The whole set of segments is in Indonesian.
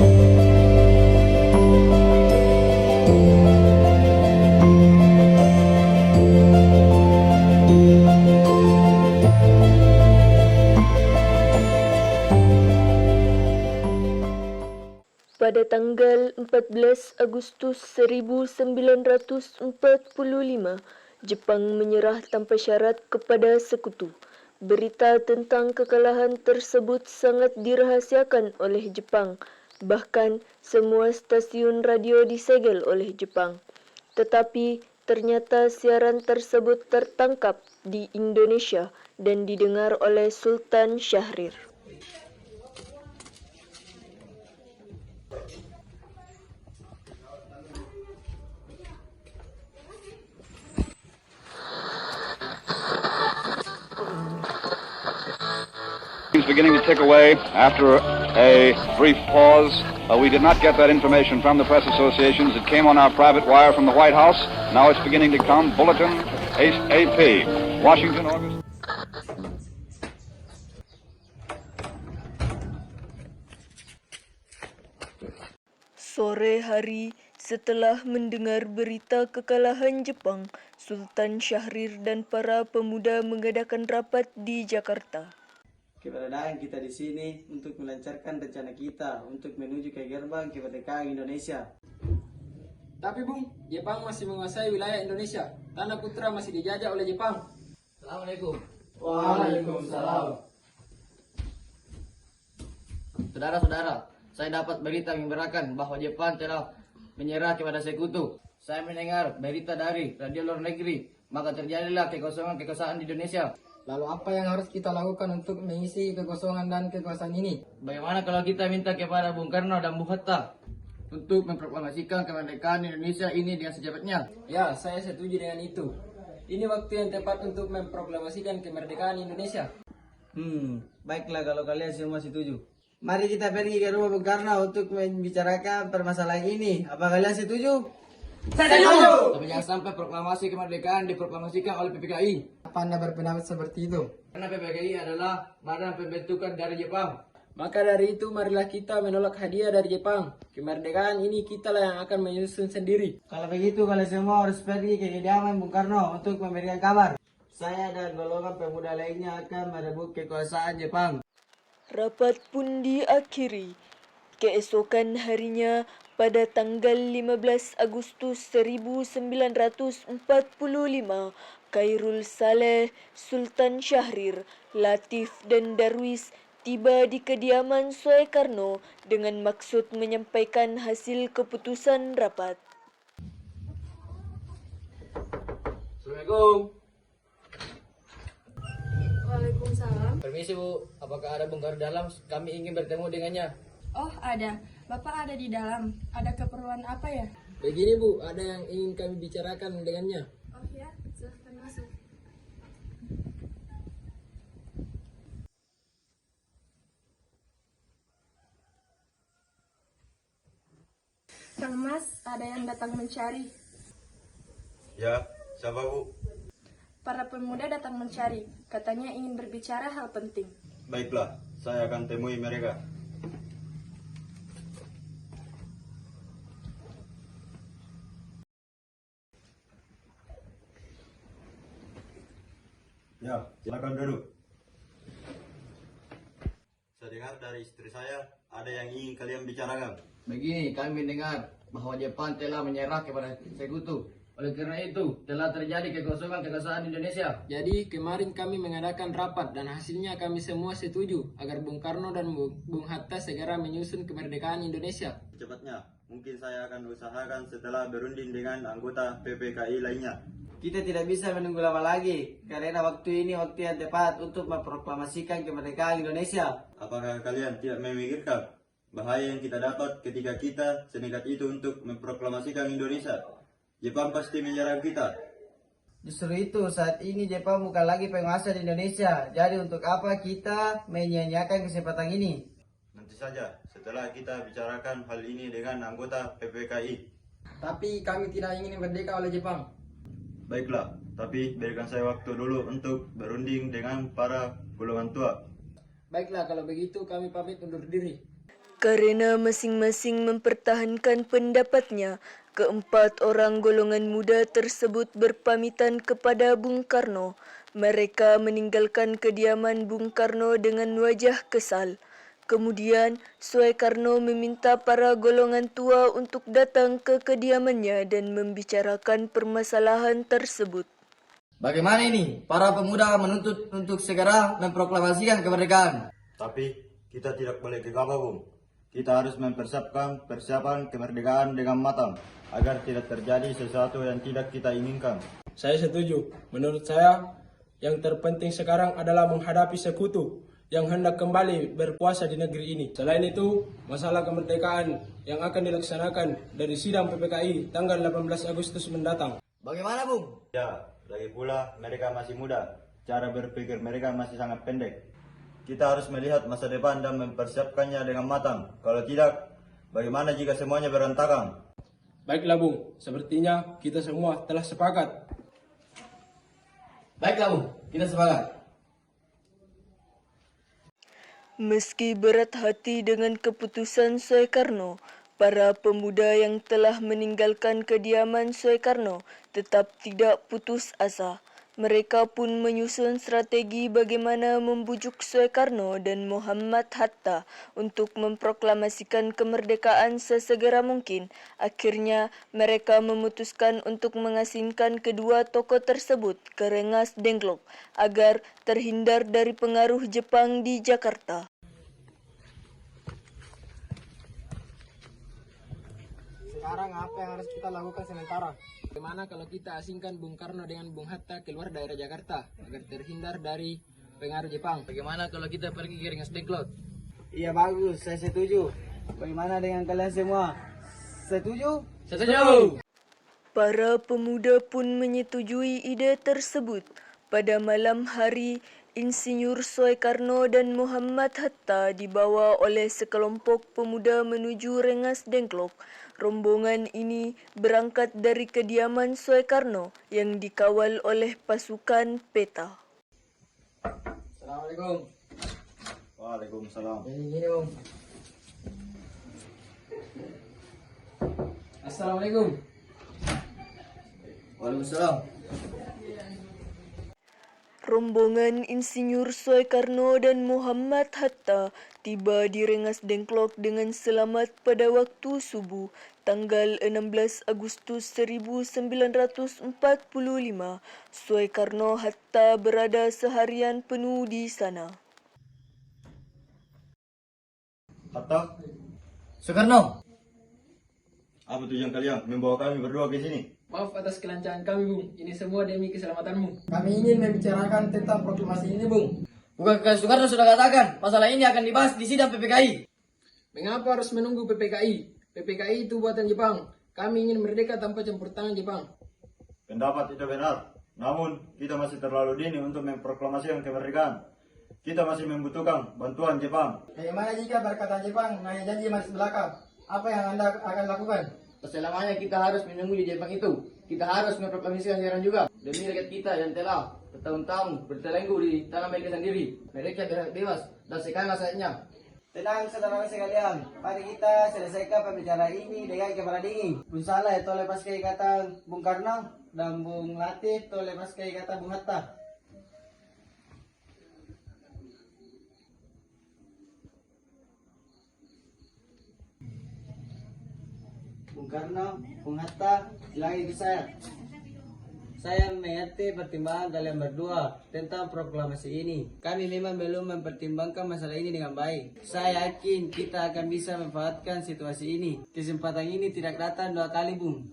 Pada tanggal 14 Agustus 1945, Jepang menyerah tanpa syarat kepada Sekutu. Berita tentang kekalahan tersebut sangat dirahasiakan oleh Jepang. Bahkan semua stasiun radio disegel oleh Jepang. Tetapi ternyata siaran tersebut tertangkap di Indonesia dan didengar oleh Sultan Syahrir. Beginning to tick away after a brief pause. We did not get that information from the press associations. It came on our private wire from the White House. Now it's beginning to come. Bulletin AP. Washington, August. Sore hari setelah mendengar berita kekalahan Jepang, Sultan Syahrir dan para pemuda mengadakan rapat di Jakarta. Keberadaan kita di sini untuk melancarkan rencana kita untuk menuju ke gerbang kemerdekaan Indonesia. Tapi Bung, Jepang masih menguasai wilayah Indonesia. Tanah Putra masih dijajah oleh Jepang. Assalamualaikum. Waalaikumsalam. Saudara-saudara, saya dapat berita mengembirakan bahwa Jepang telah menyerah kepada Sekutu. Saya mendengar berita dari radio luar negeri, maka terjadilah kekosongan di Indonesia. Lalu apa yang harus kita lakukan untuk mengisi kekosongan dan kekuasaan ini? Bagaimana kalau kita minta kepada Bung Karno dan Bung Hatta untuk memproklamasikan kemerdekaan Indonesia ini dengan secepatnya? Ya, saya setuju dengan itu. Ini waktu yang tepat untuk memproklamasikan kemerdekaan Indonesia. Baiklah kalau kalian semua setuju. Mari kita pergi ke rumah Bung Karno untuk membicarakan permasalahan ini. Apa kalian setuju? Setuju! Tapi jangan sampai proklamasi kemerdekaan diproklamasikan oleh PPKI. Apa Anda berpendapat seperti itu? Karena PPKI adalah badan pembentukan dari Jepang. Maka dari itu marilah kita menolak hadiah dari Jepang. Kemerdekaan ini kitalah yang akan menyusun sendiri. Kalau begitu kalian semua harus pergi ke kediaman Bung Karno untuk memberikan kabar. Saya dan golongan pemuda lainnya akan merebut kekuasaan Jepang. Rapat pun diakhiri. Keesokan harinya, pada tanggal 15 Agustus 1945, Khairul Saleh, Sultan Syahrir, Latif dan Darwis tiba di kediaman Soekarno dengan maksud menyampaikan hasil keputusan rapat. Assalamualaikum. Waalaikumsalam. Permisi Bu, apakah ada Bung Karno dalam? Kami ingin bertemu dengannya. Oh, ada. Bapak ada di dalam. Ada keperluan apa ya? Begini Bu, ada yang ingin kami bicarakan dengannya. Oh ya, silahkan masuk. Kang Mas, ada yang datang mencari. Ya, siapa Bu? Para pemuda datang mencari. Katanya ingin berbicara hal penting. Baiklah, saya akan temui mereka. Ya, silakan duduk. Saya dengar dari istri saya ada yang ingin kalian bicarakan. Begini, kami mendengar bahwa Jepang telah menyerah kepada Sekutu. Oleh karena itu, telah terjadi kekosongan kekuasaan Indonesia. Jadi kemarin kami mengadakan rapat dan hasilnya kami semua setuju agar Bung Karno dan Bung Hatta segera menyusun kemerdekaan Indonesia. Cepatnya, mungkin saya akan usahakan setelah berunding dengan anggota PPKI lainnya. Kita tidak bisa menunggu lama lagi, karena waktu ini waktu yang tepat untuk memproklamasikan kemerdekaan Indonesia. Apakah kalian tidak memikirkan bahaya yang kita dapat ketika kita senekat itu untuk memproklamasikan Indonesia? Jepang pasti menyerang kita. Justru itu, saat ini Jepang bukan lagi penguasa di Indonesia. Jadi untuk apa kita menyia-nyiakan kesempatan ini? Nanti saja, setelah kita bicarakan hal ini dengan anggota PPKI. Tapi kami tidak ingin merdeka oleh Jepang. Baiklah, tapi berikan saya waktu dulu untuk berunding dengan para golongan tua. Baiklah, kalau begitu kami pamit undur diri. Karena masing-masing mempertahankan pendapatnya, keempat orang golongan muda tersebut berpamitan kepada Bung Karno. Mereka meninggalkan kediaman Bung Karno dengan wajah kesal. Kemudian, Soekarno meminta para golongan tua untuk datang ke kediamannya dan membicarakan permasalahan tersebut. Bagaimana ini? Para pemuda menuntut untuk segera memproklamasikan kemerdekaan. Tapi kita tidak boleh gegabah, Bung. Kita harus mempersiapkan persiapan kemerdekaan dengan matang agar tidak terjadi sesuatu yang tidak kita inginkan. Saya setuju. Menurut saya, yang terpenting sekarang adalah menghadapi sekutu yang hendak kembali berkuasa di negeri ini. Selain itu, masalah kemerdekaan yang akan dilaksanakan dari sidang PPKI tanggal 18 Agustus mendatang. Bagaimana, Bung? Ya, lagi pula mereka masih muda. Cara berpikir mereka masih sangat pendek. Kita harus melihat masa depan dan mempersiapkannya dengan matang. Kalau tidak, bagaimana jika semuanya berantakan? Baiklah, Bung. Sepertinya kita semua telah sepakat. Baiklah, Bung. Kita sepakat. Meski berat hati dengan keputusan Soekarno, para pemuda yang telah meninggalkan kediaman Soekarno tetap tidak putus asa. Mereka pun menyusun strategi bagaimana membujuk Soekarno dan Muhammad Hatta untuk memproklamasikan kemerdekaan sesegera mungkin. Akhirnya, mereka memutuskan untuk mengasingkan kedua tokoh tersebut ke Rengas Dengklok agar terhindar dari pengaruh Jepang di Jakarta. Sekarang apa yang harus kita lakukan sementara? Bagaimana kalau kita asingkan Bung Karno dengan Bung Hatta keluar daerah Jakarta agar terhindar dari pengaruh Jepang? Bagaimana kalau kita pergi ke Rengas Dengklok? Iya bagus, saya setuju. Bagaimana dengan kalian semua? Setuju? Setuju! Para pemuda pun menyetujui ide tersebut. Pada malam hari, Insinyur Soekarno dan Muhammad Hatta dibawa oleh sekelompok pemuda menuju Rengas Dengklok. Rombongan ini berangkat dari kediaman Soekarno yang dikawal oleh pasukan peta. Assalamualaikum. Waalaikumsalam. Gini, Bung. Assalamualaikum. Waalaikumsalam. Rombongan Insinyur Soekarno dan Muhammad Hatta tiba di Rengas Dengklok dengan selamat pada waktu subuh, tanggal 16 Agustus 1945. Soekarno Hatta berada seharian penuh di sana. Hatta, Soekarno. apa tujuan kalian membawa kami berdua ke sini? Maaf atas kelancaran kami, Bung. Ini semua demi keselamatanmu. Kami ingin membicarakan tentang proklamasi ini, Bung. Bukankah Soekarno sudah katakan masalah ini akan dibahas di sidang PPKI? Mengapa harus menunggu PPKI? PPKI itu buatan Jepang. Kami ingin merdeka tanpa campur tangan Jepang. Pendapat itu benar. Namun, kita masih terlalu dini untuk memproklamasikan kemerdekaan. Kita masih membutuhkan bantuan Jepang. Bagaimana jika berkata Jepang hanya janji manis belaka? Apa yang Anda akan lakukan? Selamanya kita harus menunggu di Jepang itu. Kita harus memproklamasikan sekarang juga. Demi rakyat kita yang telah bertahun-tahun bertelenggu di tanah mereka sendiri. Mereka bebas dan sekarang saatnya. Tenang saudara sekalian, mari kita selesaikan pembicaraan ini dengan kepala dingin. Bung Saleh tolong lepaskan ikatan Bung Karno dan Bung Latif tolong lepaskan ikatan Bung Hatta. Bung Karno, Bung Hatta, silakan ikut saya. Saya mengerti pertimbangan kalian berdua tentang proklamasi ini. Kami memang belum mempertimbangkan masalah ini dengan baik. Saya yakin kita akan bisa memanfaatkan situasi ini. Kesempatan ini tidak datang dua kali, Bung.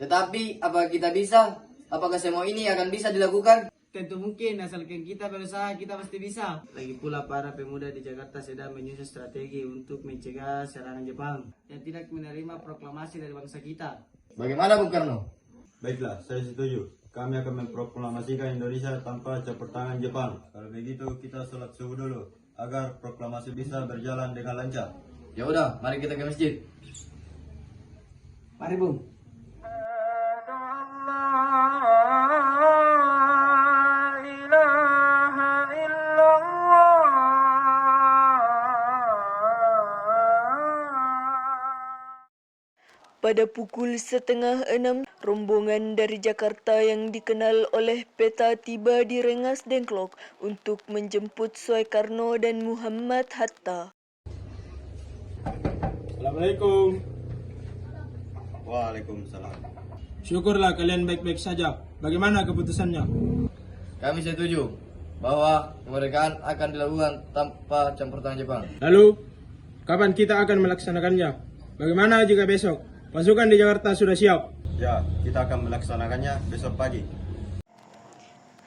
Tetapi, apakah kita bisa? Apakah semua ini akan bisa dilakukan? Tentu mungkin, asalkan kita berusaha, kita pasti bisa. Lagi pula para pemuda di Jakarta sedang menyusun strategi untuk mencegah serangan Jepang yang tidak menerima proklamasi dari bangsa kita. Bagaimana Bung Karno? Baiklah, saya setuju. Kami akan memproklamasikan Indonesia tanpa campur tangan Jepang. Kalau begitu, kita sholat subuh dulu agar proklamasi bisa berjalan dengan lancar. Ya udah, mari kita ke masjid. Mari, Bung. pada pukul 5:30, rombongan dari Jakarta yang dikenal oleh peta tiba di Rengas Dengklok untuk menjemput Soekarno dan Muhammad Hatta. Assalamualaikum. Waalaikumsalam. Syukurlah kalian baik-baik saja. Bagaimana keputusannya? Kami setuju bahwa kemerdekaan akan dilakukan tanpa campur tangan Jepang. Lalu, kapan kita akan melaksanakannya? Bagaimana jika besok pasukan di Jakarta sudah siap? Ya, kita akan melaksanakannya besok pagi.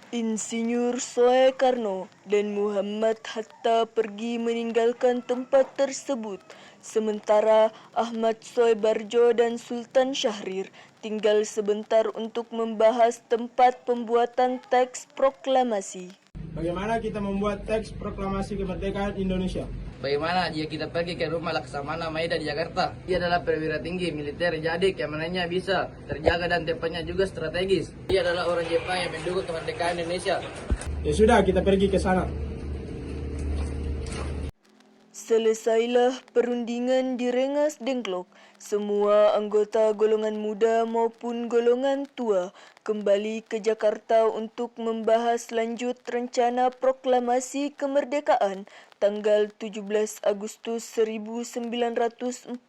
Insinyur Soekarno dan Muhammad Hatta pergi meninggalkan tempat tersebut, sementara Ahmad Soebarjo dan Sultan Syahrir tinggal sebentar untuk membahas tempat pembuatan teks proklamasi. Bagaimana kita membuat teks proklamasi kemerdekaan Indonesia? Bagaimana jika kita pergi ke rumah Laksamana Maeda di Jakarta? Dia adalah perwira tinggi militer jadi keamanannya bisa terjaga dan tempatnya juga strategis. Dia adalah orang Jepang yang mendukung kemerdekaan Indonesia. Ya sudah, kita pergi ke sana. Selesailah perundingan di Rengas Dengklok. Semua anggota golongan muda maupun golongan tua kembali ke Jakarta untuk membahas lanjut rencana proklamasi kemerdekaan tanggal 17 Agustus 1945.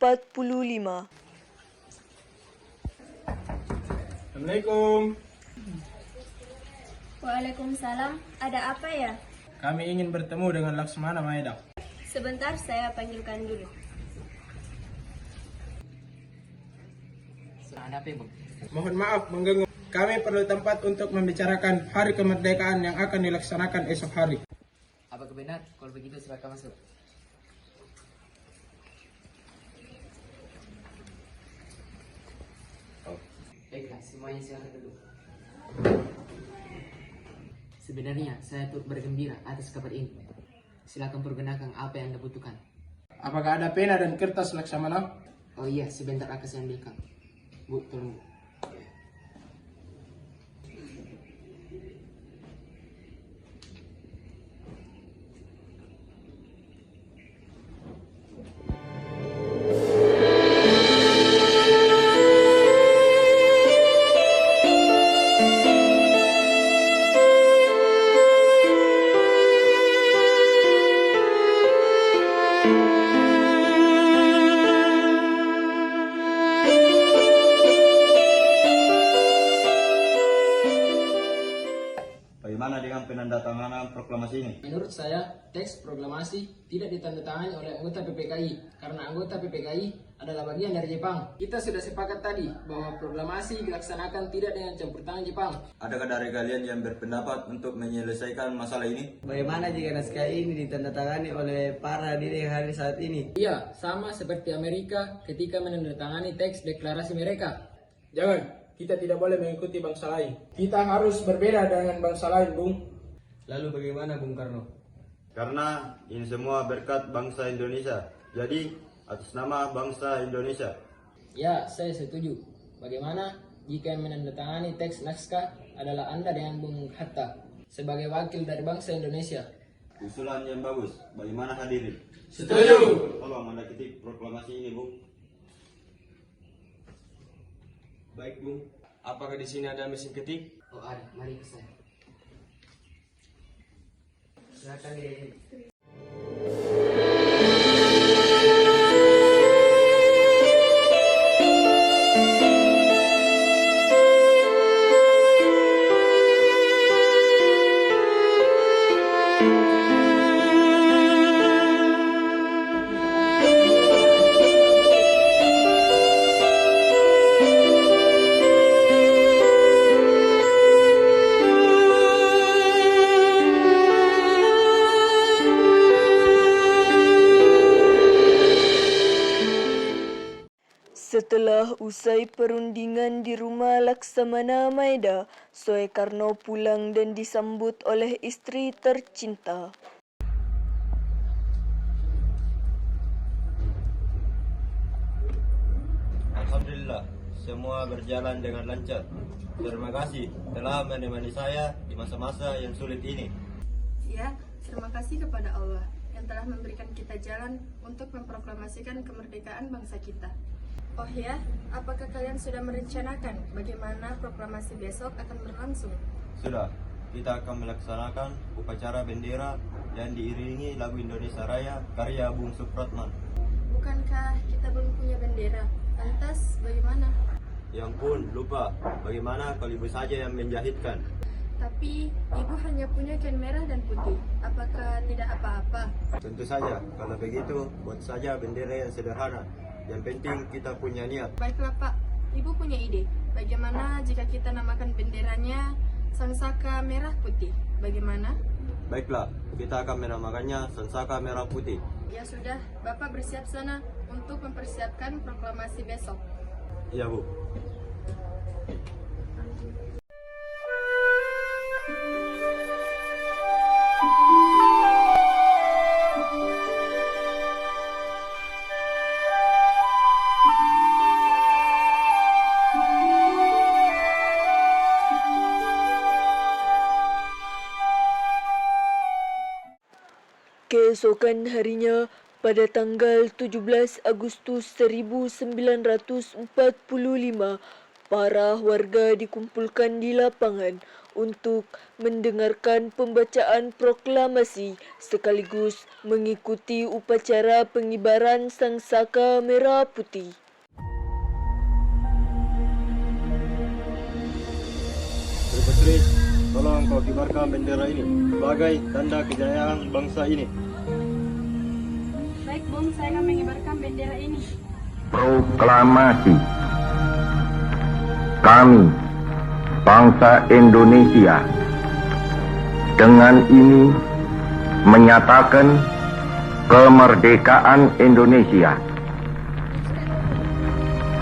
Assalamualaikum. Waalaikumsalam. Ada apa ya? Kami ingin bertemu dengan Laksamana Maeda. Sebentar, saya panggilkan dulu. Ada apa, Bang? Mohon maaf mengganggu. Kami perlu tempat untuk membicarakan hari kemerdekaan yang akan dilaksanakan esok hari. Apakah benar? Kalau begitu silakan masuk. Baiklah, semuanya silakan duduk. Sebenarnya saya turut bergembira atas kabar ini. Silakan pergunakan apa yang Anda butuhkan. Apakah ada pena dan kertas Laksamana? Oh iya, sebentar akan saya ambilkan. Bu, tolong Bu. Bagaimana dengan penandatanganan proklamasi ini? Menurut saya, teks proklamasi tidak ditandatangani oleh anggota PPKI karena anggota PPKI adalah bagian dari Jepang. Kita sudah sepakat tadi bahwa proklamasi dilaksanakan tidak dengan campur tangan Jepang. Adakah dari kalian yang berpendapat untuk menyelesaikan masalah ini? Bagaimana jika naskah ini ditandatangani oleh para hadirin yang hadir saat ini? Iya, sama seperti Amerika ketika menandatangani teks deklarasi mereka. Jangan, kita tidak boleh mengikuti bangsa lain. Kita harus berbeda dengan bangsa lain, Bung. Lalu bagaimana Bung Karno? Karena ini semua berkat bangsa Indonesia. Jadi, atas nama bangsa Indonesia. Ya, saya setuju. Bagaimana jika yang menandatangani teks naskah adalah Anda dengan Bung Hatta sebagai wakil dari bangsa Indonesia? Usulan yang bagus. Bagaimana hadirin? Setuju. Tolong Anda ketik proklamasi ini, Bung. Baik, Bung. Apakah di sini ada mesin ketik? Oh ada, mari ke saya. Silakan diri. Setelah usai perundingan di rumah Laksamana Maeda, Soekarno pulang dan disambut oleh istri tercinta. Alhamdulillah, semua berjalan dengan lancar. Terima kasih telah menemani saya di masa-masa yang sulit ini. Ya, terima kasih kepada Allah yang telah memberikan kita jalan untuk memproklamasikan kemerdekaan bangsa kita. Oh ya, apakah kalian sudah merencanakan bagaimana proklamasi besok akan berlangsung? Sudah, kita akan melaksanakan upacara bendera dan diiringi lagu Indonesia Raya karya Bung Supratman. Bukankah kita belum punya bendera? Lantas bagaimana? Yang pun lupa, bagaimana kalau ibu saja yang menjahitkan? Tapi ibu hanya punya kain merah dan putih. Apakah tidak apa-apa? Tentu saja, kalau begitu buat saja bendera yang sederhana. Yang penting kita punya niat. Baiklah Pak, Ibu punya ide. Bagaimana jika kita namakan benderanya Sansaka Merah Putih? Bagaimana? Baiklah, kita akan menamakannya Sansaka Merah Putih. Ya sudah, Bapak bersiap sana untuk mempersiapkan proklamasi besok. Iya, Bu. Keesokan harinya, pada tanggal 17 Agustus 1945, para warga dikumpulkan di lapangan untuk mendengarkan pembacaan proklamasi sekaligus mengikuti upacara pengibaran Sangsaka Merah Putih. Putri, tolong kau kibarkan bendera ini sebagai tanda kejayaan bangsa ini. Baik Bung, saya akan mengibarkan bendera ini. Proklamasi. Kami, bangsa Indonesia, dengan ini menyatakan kemerdekaan Indonesia.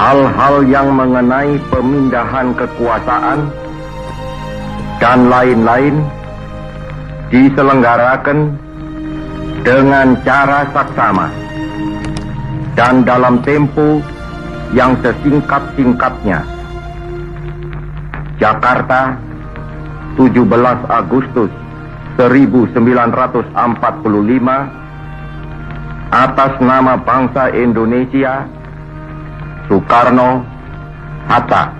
Hal-hal yang mengenai pemindahan kekuasaan dan lain-lain diselenggarakan dengan cara saksama dan dalam tempo yang sesingkat-singkatnya. Jakarta, 17 Agustus 1945, atas nama bangsa Indonesia, Soekarno Hatta.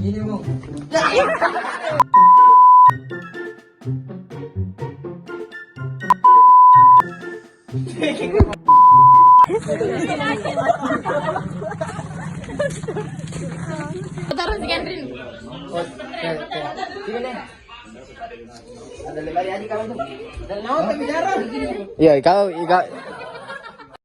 Gini Bung. Taruh sekian Rin. Iya, kau